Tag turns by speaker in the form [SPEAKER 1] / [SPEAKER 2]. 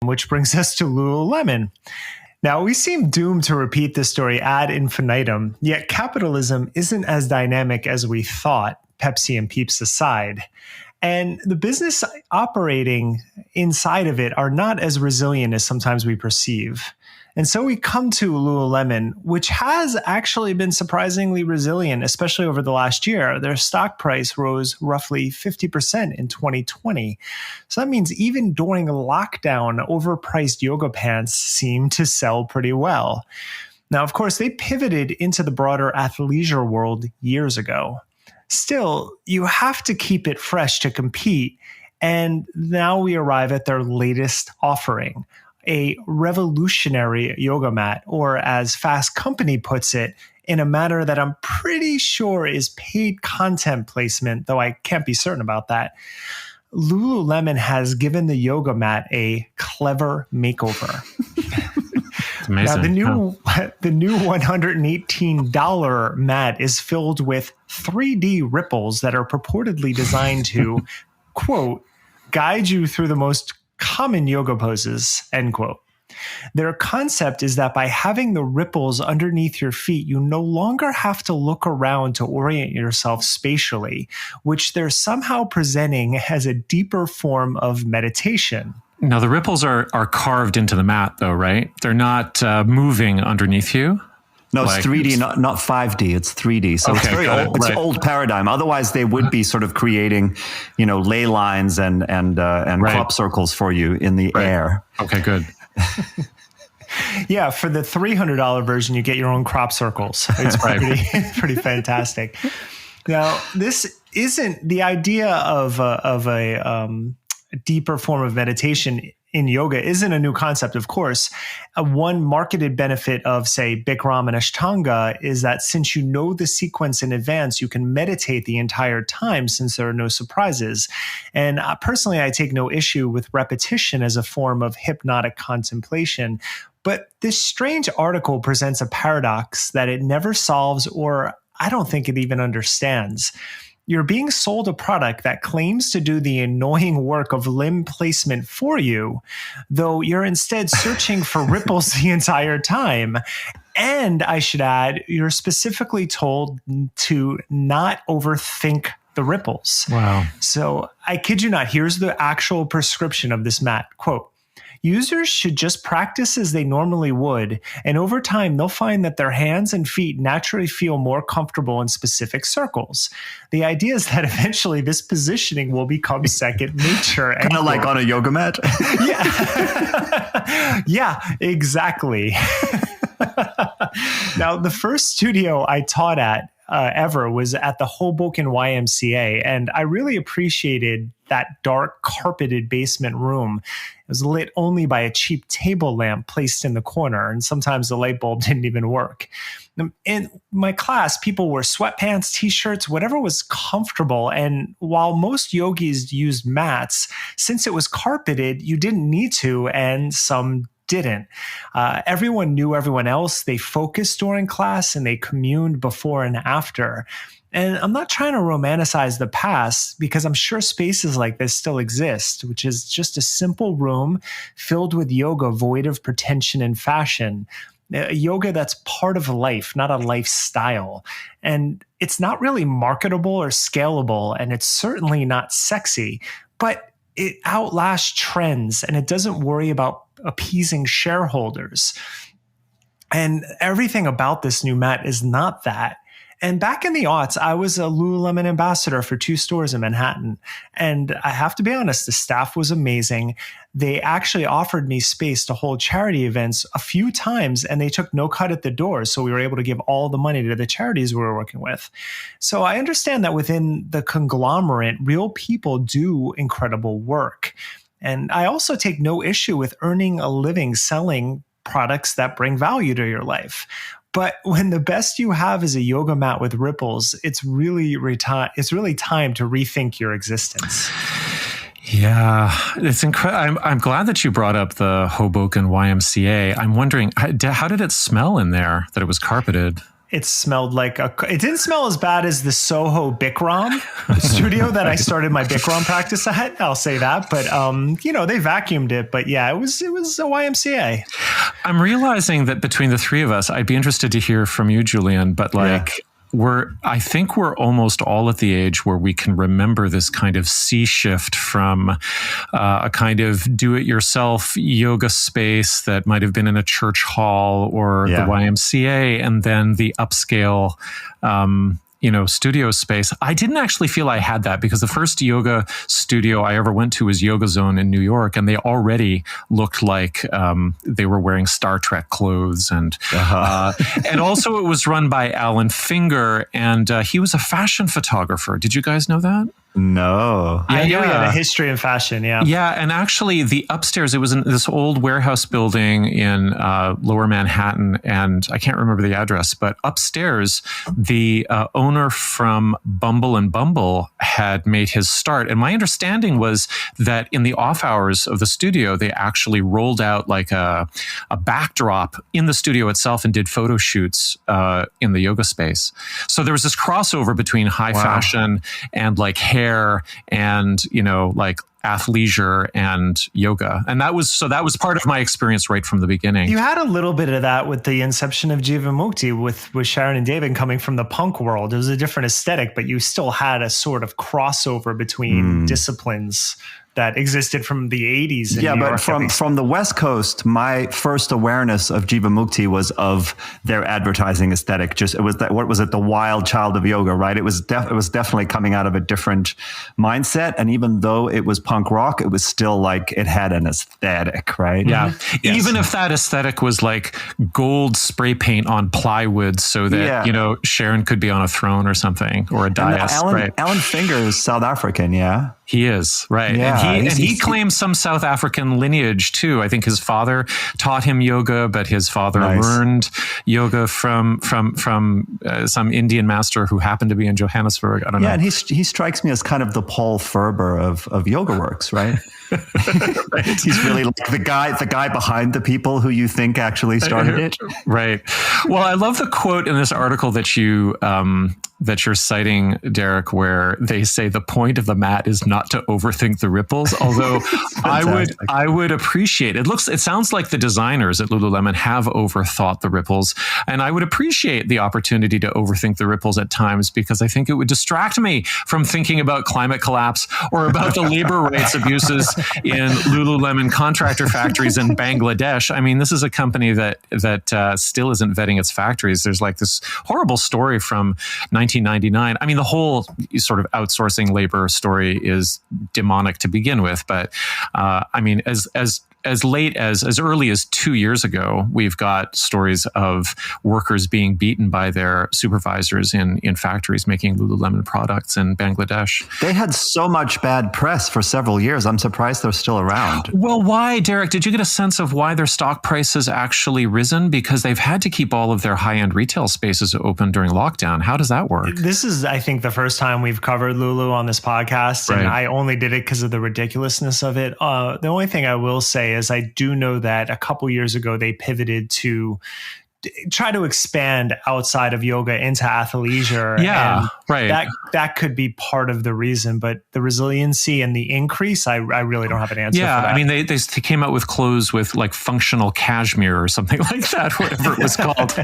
[SPEAKER 1] which brings us to Lululemon. Now, we seem doomed to repeat this story ad infinitum, yet capitalism isn't as dynamic as we thought, Pepsi and Peeps aside. And the business operating inside of it are not as resilient as sometimes we perceive. And so we come to Lululemon, which has actually been surprisingly resilient, especially over the last year. Their stock price rose roughly 50% in 2020. So that means even during lockdown, overpriced yoga pants seem to sell pretty well. Now, of course, they pivoted into the broader athleisure world years ago. Still, you have to keep it fresh to compete. And now we arrive at their latest offering, a revolutionary yoga mat, or as Fast Company puts it, in a manner that I'm pretty sure is paid content placement, though I can't be certain about that. Lululemon has given the yoga mat a clever makeover.
[SPEAKER 2] It's amazing.
[SPEAKER 1] Now, the new $118 mat is filled with 3D ripples that are purportedly designed to, quote, guide you through the most common yoga poses, end quote. Their concept is that by having the ripples underneath your feet, you no longer have to look around to orient yourself spatially, which they're somehow presenting as a deeper form of meditation.
[SPEAKER 2] Now, the ripples are carved into the mat, though, right? They're not moving underneath you.
[SPEAKER 3] No, it's 3D, not 5D. It's 3D. So it's very old. It's old paradigm. Otherwise, they would be sort of creating, ley lines and crop circles for you in the air.
[SPEAKER 2] Okay, good.
[SPEAKER 1] Yeah, for the $300 version, you get your own crop circles. It's pretty fantastic. Now, this isn't the idea of a deeper form of meditation in yoga isn't a new concept, of course. One marketed benefit of, say, Bikram and Ashtanga is that since you know the sequence in advance, you can meditate the entire time since there are no surprises. And personally, I take no issue with repetition as a form of hypnotic contemplation. But this strange article presents a paradox that it never solves, or I don't think it even understands. You're being sold a product that claims to do the annoying work of limb placement for you, though you're instead searching for ripples the entire time. And I should add, you're specifically told to not overthink the ripples.
[SPEAKER 2] Wow.
[SPEAKER 1] So I kid you not, here's the actual prescription of this mat. Quote, users should just practice as they normally would, and over time, they'll find that their hands and feet naturally feel more comfortable in specific circles. The idea is that eventually this positioning will become second nature.
[SPEAKER 3] Kind of like on a yoga mat?
[SPEAKER 1] Yeah. Yeah, exactly. Now, the first studio I taught at ever was at the Hoboken YMCA, and I really appreciated that dark carpeted basement room. It was lit only by a cheap table lamp placed in the corner, and sometimes the light bulb didn't even work. In my class, people wore sweatpants, t-shirts, whatever was comfortable. And while most yogis used mats, since it was carpeted, you didn't need to, and some didn't. Everyone knew everyone else. They focused during class and they communed before and after. And I'm not trying to romanticize the past, because I'm sure spaces like this still exist, which is just a simple room filled with yoga void of pretension and fashion. Yoga that's part of life, not a lifestyle. And it's not really marketable or scalable, and it's certainly not sexy, but it outlasts trends and it doesn't worry about appeasing shareholders. And everything about this new mat is not that. And back in the aughts, I was a Lululemon ambassador for 2 stores in Manhattan. And I have to be honest, the staff was amazing. They actually offered me space to hold charity events a few times, and they took no cut at the door. So we were able to give all the money to the charities we were working with. So I understand that within the conglomerate, real people do incredible work. And I also take no issue with earning a living selling products that bring value to your life. But when the best you have is a yoga mat with ripples, it's really time to rethink your existence.
[SPEAKER 2] Yeah, it's incredible. I'm glad that you brought up the Hoboken YMCA. I'm wondering, how did it smell in there that it was carpeted?
[SPEAKER 1] It smelled like it didn't smell as bad as the Soho Bikram studio that I started my Bikram practice at. I'll say that, but they vacuumed it. But yeah, it was a YMCA.
[SPEAKER 2] I'm realizing that between the three of us, I'd be interested to hear from you, Julian. But I think we're almost all at the age where we can remember this kind of sea shift from a kind of do-it-yourself yoga space that might have been in a church hall or the YMCA, and then the upscale studio space. I didn't actually feel I had that, because the first yoga studio I ever went to was Yoga Zone in New York, and they already looked like they were wearing Star Trek clothes, and and also it was run by Alan Finger, and he was a fashion photographer. Did you guys know that?
[SPEAKER 3] No.
[SPEAKER 1] I knew he had a history in fashion,
[SPEAKER 2] Yeah, and actually the upstairs, it was in this old warehouse building in Lower Manhattan, and I can't remember the address, but upstairs, the owner from Bumble and Bumble had made his start. And my understanding was that in the off hours of the studio, they actually rolled out like a backdrop in the studio itself and did photo shoots in the yoga space. So there was this crossover between high fashion and like hair and, like athleisure and yoga. And that was part of my experience right from the beginning.
[SPEAKER 1] You had a little bit of that with the inception of Jivamukti with Sharon and David coming from the punk world. It was a different aesthetic, but you still had a sort of crossover between disciplines that existed from the 80s.
[SPEAKER 3] Yeah, but from the West Coast, my first awareness of Jivamukti was of their advertising aesthetic. Just the wild child of yoga, right? It was definitely coming out of a different mindset, and even though it was punk rock, it was still like it had an aesthetic, right?
[SPEAKER 2] Yeah, even if that aesthetic was like gold spray paint on plywood, so that Sharon could be on a throne or something, or a dais.
[SPEAKER 3] Alan Finger is South African, yeah.
[SPEAKER 2] He is, right.
[SPEAKER 3] Yeah,
[SPEAKER 2] and he claims some South African lineage too. I think his father taught him yoga, but his father learned yoga from some Indian master who happened to be in Johannesburg. I don't know.
[SPEAKER 3] Yeah, and he strikes me as kind of the Paul Ferber of yoga works, right? Right. He's really like the guy behind the people who you think actually started it.
[SPEAKER 2] Right. Well, I love the quote in this article that you're citing, Derek, where they say the point of the mat is not to overthink the ripples. Although I would appreciate it sounds like the designers at Lululemon have overthought the ripples, and I would appreciate the opportunity to overthink the ripples at times, because I think it would distract me from thinking about climate collapse or about the labor rights abuses in Lululemon contractor factories in Bangladesh. I mean, this is a company that still isn't vetting its factories. There's like this horrible story from 1999. I mean, the whole sort of outsourcing labor story is demonic to begin with. But I mean, as early as 2 years ago, we've got stories of workers being beaten by their supervisors in factories making Lululemon products in Bangladesh.
[SPEAKER 3] They had so much bad press for several years. I'm surprised they're still around.
[SPEAKER 2] Well, why, Derek? Did you get a sense of why their stock prices actually risen? Because they've had to keep all of their high-end retail spaces open during lockdown. How does that work?
[SPEAKER 1] This is, I think, the first time we've covered Lulu on this podcast, and I only did it because of the ridiculousness of it. The only thing I will say is I do know that a couple years ago they pivoted to try to expand outside of yoga into athleisure.
[SPEAKER 2] Yeah,
[SPEAKER 1] and
[SPEAKER 2] right.
[SPEAKER 1] That could be part of the reason, but the resiliency and the increase, I really don't have an answer for that.
[SPEAKER 2] I mean, they came out with clothes with like functional cashmere or something like that, whatever it was called.